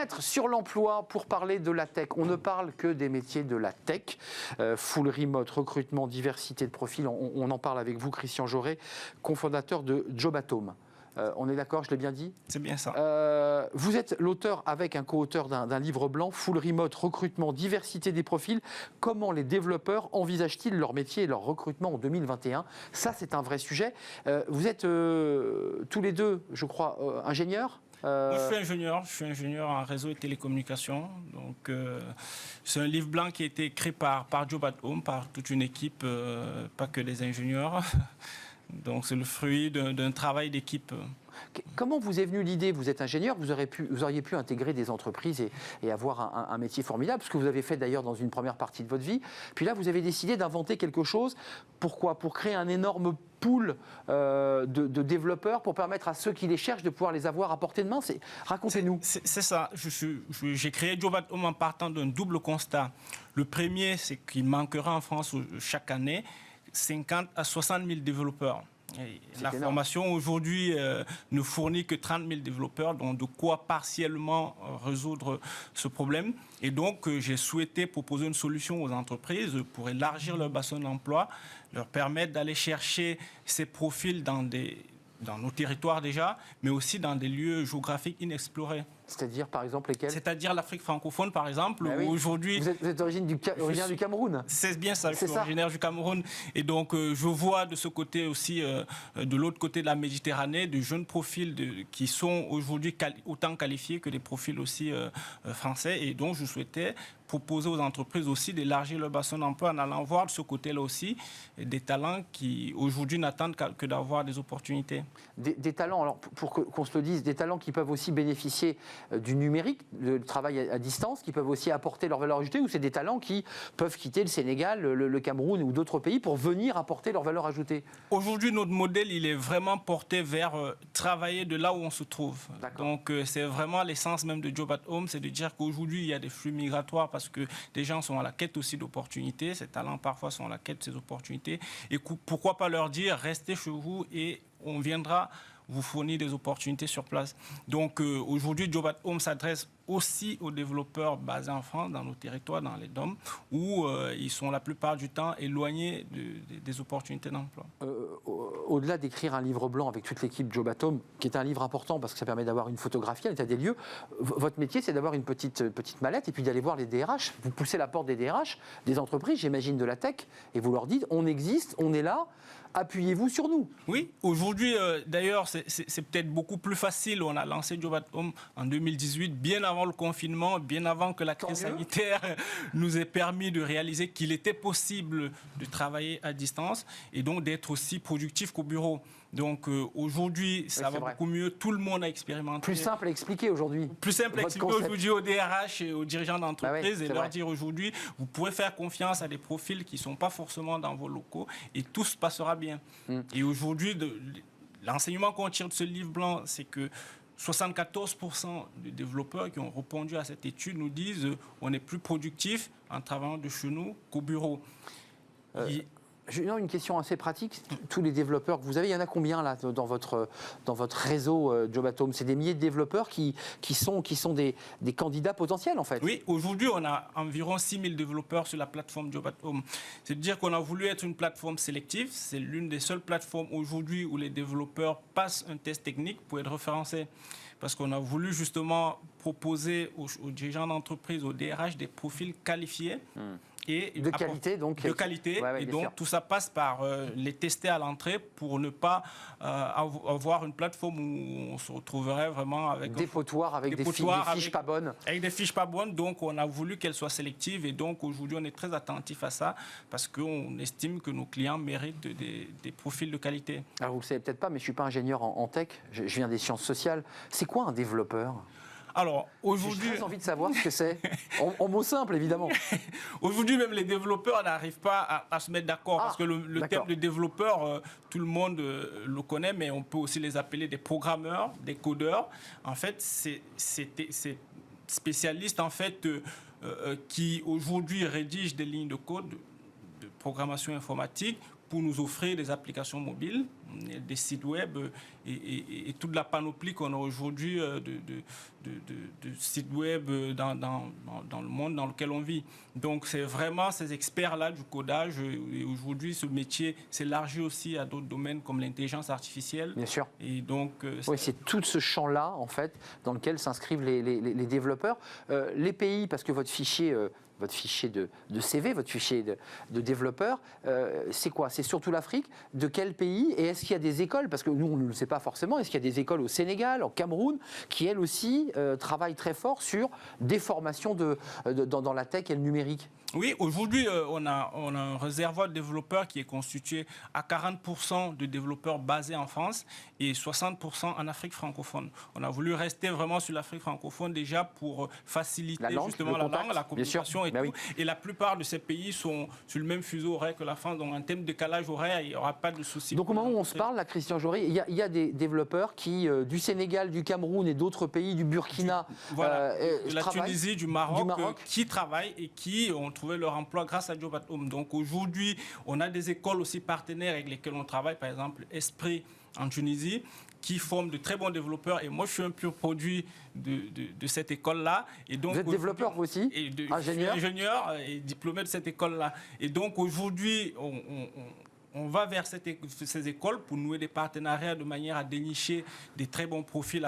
fenêtre sur l'emploi pour parler de la tech. On ne parle que des métiers de la tech. Full remote, recrutement, diversité de profils. On en parle avec vous, Christian Jauré, cofondateur de Jobatome. On est d'accord, je l'ai bien dit? C'est bien ça. Vous êtes l'auteur avec un co-auteur d'un livre blanc, Full Remote, recrutement, diversité des profils. Comment les développeurs envisagent-ils leur métier et leur recrutement en 2021? Ça, c'est un vrai sujet. Vous êtes tous les deux, je crois, ingénieurs. Moi, je suis ingénieur en réseau et télécommunications. Donc, c'est un livre blanc qui a été créé par Jobatome, par toute une équipe, pas que des ingénieurs. Donc, c'est le fruit d'un travail d'équipe. Comment vous est venue l'idée? Vous êtes ingénieur, vous auriez pu intégrer des entreprises et avoir un métier formidable, ce que vous avez fait d'ailleurs dans une première partie de votre vie. Puis là, vous avez décidé d'inventer quelque chose. Pourquoi? Pour créer un énorme pool de développeurs, pour permettre à ceux qui les cherchent de pouvoir les avoir à portée de main. Racontez-nous. C'est ça. J'ai créé Jobatome en partant d'un double constat. Le premier, c'est qu'il manquera en France chaque année 50 à 60 000 développeurs. La formation aujourd'hui ne fournit que 30 000 développeurs, donc de quoi partiellement résoudre ce problème. Et donc, j'ai souhaité proposer une solution aux entreprises pour élargir leur bassin d'emploi, leur permettre d'aller chercher ces profils dans nos territoires déjà, mais aussi dans des lieux géographiques inexplorés. C'est-à-dire, par exemple, lesquels? C'est-à-dire l'Afrique francophone, par exemple, où aujourd'hui... Vous êtes originaire du Cameroun? C'est bien ça, je suis originaire du Cameroun. Et donc, je vois de ce côté aussi, de l'autre côté de la Méditerranée, de jeunes profils qui sont aujourd'hui autant qualifiés que des profils aussi français. Et donc, je souhaitais proposer aux entreprises aussi d'élargir leur bassin d'emploi en allant voir de ce côté-là aussi des talents qui, aujourd'hui, n'attendent que d'avoir des opportunités. Des talents, alors pour qu'on se le dise, des talents qui peuvent aussi bénéficier du numérique, du travail à distance, qui peuvent aussi apporter leur valeur ajoutée, ou c'est des talents qui peuvent quitter le Sénégal, le Cameroun ou d'autres pays pour venir apporter leur valeur ajoutée? Aujourd'hui, notre modèle, il est vraiment porté vers travailler de là où on se trouve. Donc, c'est vraiment l'essence même de Jobatome, c'est de dire qu'aujourd'hui, il y a des flux migratoires parce que des gens sont à la quête aussi d'opportunités, ces talents parfois sont à la quête de ces opportunités. Et pourquoi pas leur dire, restez chez vous et on viendra vous fournir des opportunités sur place. Donc aujourd'hui, Jobatome s'adresse aussi aux développeurs basés en France, dans nos territoires, dans les DOM, où ils sont la plupart du temps éloignés des opportunités d'emploi. Au-delà d'écrire un livre blanc avec toute l'équipe Jobatome, qui est un livre important parce que ça permet d'avoir une photographie à l'état des lieux, votre métier, c'est d'avoir une petite mallette et puis d'aller voir les DRH. Vous poussez la porte des DRH, des entreprises, j'imagine de la tech, et vous leur dites, on existe, on est là, appuyez-vous sur nous. Oui, aujourd'hui, d'ailleurs, c'est peut-être beaucoup plus facile. On a lancé Jobatome en 2018, bien avant le confinement, bien avant que la crise sanitaire nous ait permis de réaliser qu'il était possible de travailler à distance et donc d'être aussi productif qu'au bureau. Donc aujourd'hui, ça va beaucoup mieux. Tout le monde a expérimenté. Plus simple à expliquer aujourd'hui. Plus simple à expliquer aujourd'hui aux DRH et aux dirigeants d'entreprise et leur dire aujourd'hui, vous pouvez faire confiance à des profils qui ne sont pas forcément dans vos locaux et tout se passera bien. Et aujourd'hui, l'enseignement qu'on tire de ce livre blanc, c'est que 74% des développeurs qui ont répondu à cette étude nous disent on est plus productif en travaillant de chez nous qu'au bureau. J'ai une question assez pratique. Tous les développeurs que vous avez, il y en a combien là dans votre réseau Jobatome? C'est des milliers de développeurs qui sont des candidats potentiels en fait. Oui, aujourd'hui on a environ 6 000 développeurs sur la plateforme Jobatome. C'est-à-dire qu'on a voulu être une plateforme sélective. C'est l'une des seules plateformes aujourd'hui où les développeurs passent un test technique pour être référencés. Parce qu'on a voulu justement proposer aux dirigeants d'entreprise, aux DRH, des profils qualifiés. Et de qualité, donc. De qualité, et donc sûr. tout ça passe par les tester à l'entrée pour ne pas avoir une plateforme où on se retrouverait vraiment avec... Des potoirs avec des fiches pas bonnes. Avec des fiches pas bonnes, donc on a voulu qu'elles soient sélectives et donc aujourd'hui on est très attentif à ça parce qu'on estime que nos clients méritent des profils de qualité. Alors vous ne le savez peut-être pas, mais je ne suis pas ingénieur en tech, je viens des sciences sociales. C'est quoi un développeur ? Alors, aujourd'hui... J'ai très envie de savoir ce que c'est. En mots simples, évidemment. Aujourd'hui, même les développeurs n'arrivent pas à se mettre d'accord. Parce que le terme de développeur, tout le monde le connaît, mais on peut aussi les appeler des programmeurs, des codeurs. En fait, c'est spécialistes en fait, qui aujourd'hui rédigent des lignes de code de programmation informatique pour nous offrir des applications mobiles. des sites web et toute la panoplie qu'on a aujourd'hui de sites web dans le monde dans lequel on vit. Donc c'est vraiment ces experts-là du codage. Et aujourd'hui, ce métier s'élargit aussi à d'autres domaines comme l'intelligence artificielle. Bien sûr. Et donc, oui, c'est tout ce champ-là, en fait, dans lequel s'inscrivent les développeurs. Les pays, parce que votre fichier de CV, votre fichier de développeur, c'est quoi? C'est surtout l'Afrique. De quel pays? Et est-ce qu'il y a des écoles? Parce que nous, on ne le sait pas forcément. Est-ce qu'il y a des écoles au Sénégal, au Cameroun, qui, elles aussi, travaillent très fort sur des formations dans la tech et le numérique? Oui, aujourd'hui, on a un réservoir de développeurs qui est constitué à 40% de développeurs basés en France et 60% en Afrique francophone. On a voulu rester vraiment sur l'Afrique francophone déjà pour faciliter justement la langue, la communication et tout. Oui. Et la plupart de ces pays sont sur le même fuseau horaire que la France. Donc en termes de décalage horaire, il n'y aura pas de souci. Donc au moment où on se parle, là, Christian Jory, il y a des développeurs qui, du Sénégal, du Cameroun et d'autres pays, du Burkina, de la Tunisie, du Maroc, qui travaillent et qui ont trouvé leur emploi grâce à Job at Home. Donc aujourd'hui, on a des écoles aussi partenaires avec lesquelles on travaille, par exemple Esprit en Tunisie, qui forment de très bons développeurs. Et moi, je suis un pur produit de cette école-là. Et donc, vous êtes développeur, vous aussi? Ingénieur. Ingénieur et diplômé de cette école-là. Et donc aujourd'hui, on va vers ces écoles pour nouer des partenariats de manière à dénicher des très bons profils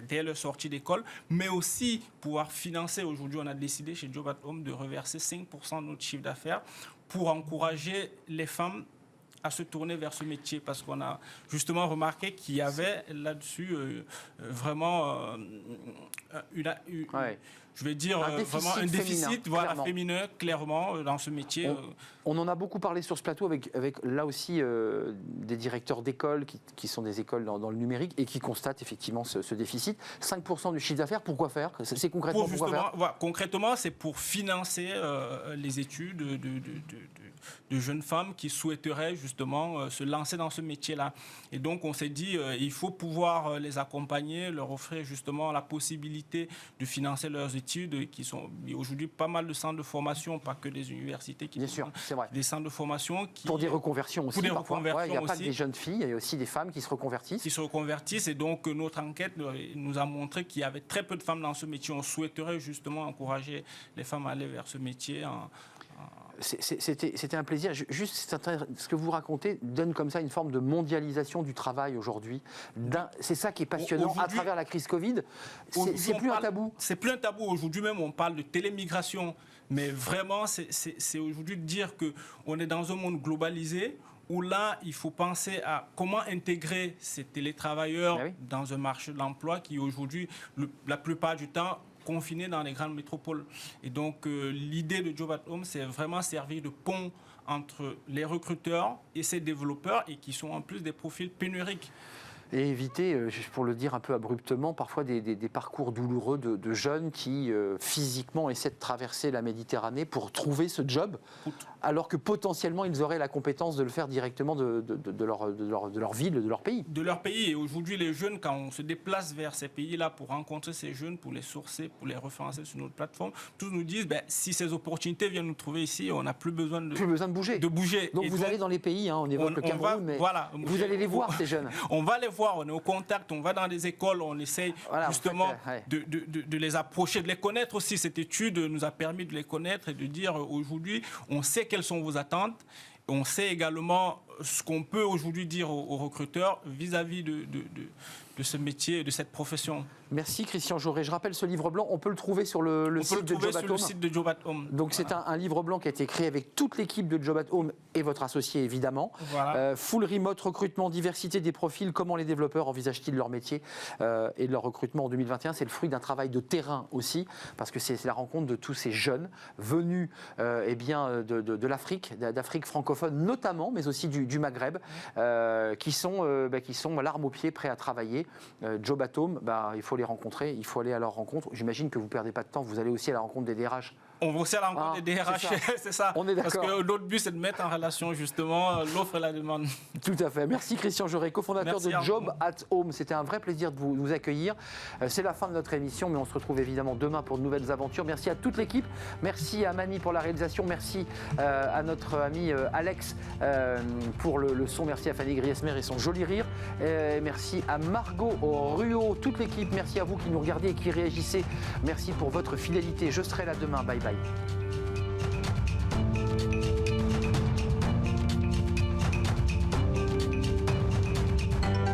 dès leur sortie d'école, mais aussi pouvoir financer. Aujourd'hui, on a décidé chez Job at Home de reverser 5% de notre chiffre d'affaires pour encourager les femmes à se tourner vers ce métier, parce qu'on a justement remarqué qu'il y avait là-dessus vraiment je vais dire vraiment un déficit féminin, clairement, dans ce métier. On en a beaucoup parlé sur ce plateau avec là aussi des directeurs d'écoles qui sont des écoles dans le numérique et qui constatent effectivement ce déficit. 5% du chiffre d'affaires, pourquoi faire? C'est concrètement pourquoi faire? Voilà, concrètement, c'est pour financer les études de jeunes femmes qui souhaiteraient justement se lancer dans ce métier-là. Et donc, on s'est dit, il faut pouvoir les accompagner, leur offrir justement la possibilité de financer leurs études, qui sont aujourd'hui pas mal de centres de formation, pas que des universités, Bien sûr, c'est vrai. Des centres de formation pour des reconversions aussi. Pour des reconversions, il n'y a pas que des jeunes filles, il y a aussi des femmes qui se reconvertissent. Et donc notre enquête nous a montré qu'il y avait très peu de femmes dans ce métier. On souhaiterait justement encourager les femmes à aller vers ce métier. C'était un plaisir. Juste, ce que vous racontez donne comme ça une forme de mondialisation du travail aujourd'hui. C'est ça qui est passionnant à travers la crise Covid. C'est plus un tabou. C'est plus un tabou. Aujourd'hui même, on parle de télémigration. Mais vraiment, c'est aujourd'hui de dire qu'on est dans un monde globalisé où là, il faut penser à comment intégrer ces télétravailleurs dans un marché de l'emploi qui aujourd'hui, la plupart du temps, confinés dans les grandes métropoles. Et donc, l'idée de Job at Home, c'est vraiment servir de pont entre les recruteurs et ces développeurs, et qui sont en plus des profils pénuriques. Et éviter, pour le dire un peu abruptement, parfois des parcours douloureux de jeunes qui physiquement essaient de traverser la Méditerranée pour trouver ce job, alors que potentiellement ils auraient la compétence de le faire directement de leur ville, de leur pays. De leur pays. Et aujourd'hui, les jeunes, quand on se déplace vers ces pays-là pour rencontrer ces jeunes, pour les sourcer, pour les référencer sur notre plateforme, tous nous disent, si ces opportunités viennent nous trouver ici, on n'a plus besoin de bouger. Donc vous allez dans les pays, on évoque le Cameroun, mais vous allez les voir, ces jeunes. On va les voir. On est au contact, on va dans des écoles, on essaye justement de les approcher, de les connaître aussi. Cette étude nous a permis de les connaître et de dire aujourd'hui, on sait quelles sont vos attentes. On sait également ce qu'on peut aujourd'hui dire aux recruteurs vis-à-vis de ce métier, de cette profession. Merci Christian Jory. Je rappelle ce livre blanc, on peut le trouver sur le site de Job at Home. Donc c'est un livre blanc qui a été créé avec toute l'équipe de Job at Home et votre associé évidemment. Full remote, recrutement, diversité des profils, comment les développeurs envisagent-ils leur métier et leur recrutement en 2021. C'est le fruit d'un travail de terrain aussi, parce que c'est la rencontre de tous ces jeunes venus de l'Afrique, d'Afrique francophone notamment, mais aussi du Maghreb, qui sont l'arme au pied, prêts à travailler. Job at Home, il faut les rencontrer, il faut aller à leur rencontre. J'imagine que vous ne perdez pas de temps, vous allez aussi à la rencontre des DRH. On vous sert encore des DRH, c'est ça. On est d'accord. Parce que notre but, c'est de mettre en relation justement l'offre et la demande. Tout à fait. Merci Christian Jaurès, cofondateur de Job at Home. C'était un vrai plaisir de vous accueillir. C'est la fin de notre émission, mais on se retrouve évidemment demain pour de nouvelles aventures. Merci à toute l'équipe. Merci à Mani pour la réalisation. Merci à notre ami Alex pour le son. Merci à Fanny Griesmer et son joli rire. Merci à Margot Ruot, toute l'équipe. Merci à vous qui nous regardez et qui réagissez. Merci pour votre fidélité. Je serai là demain. Bye bye.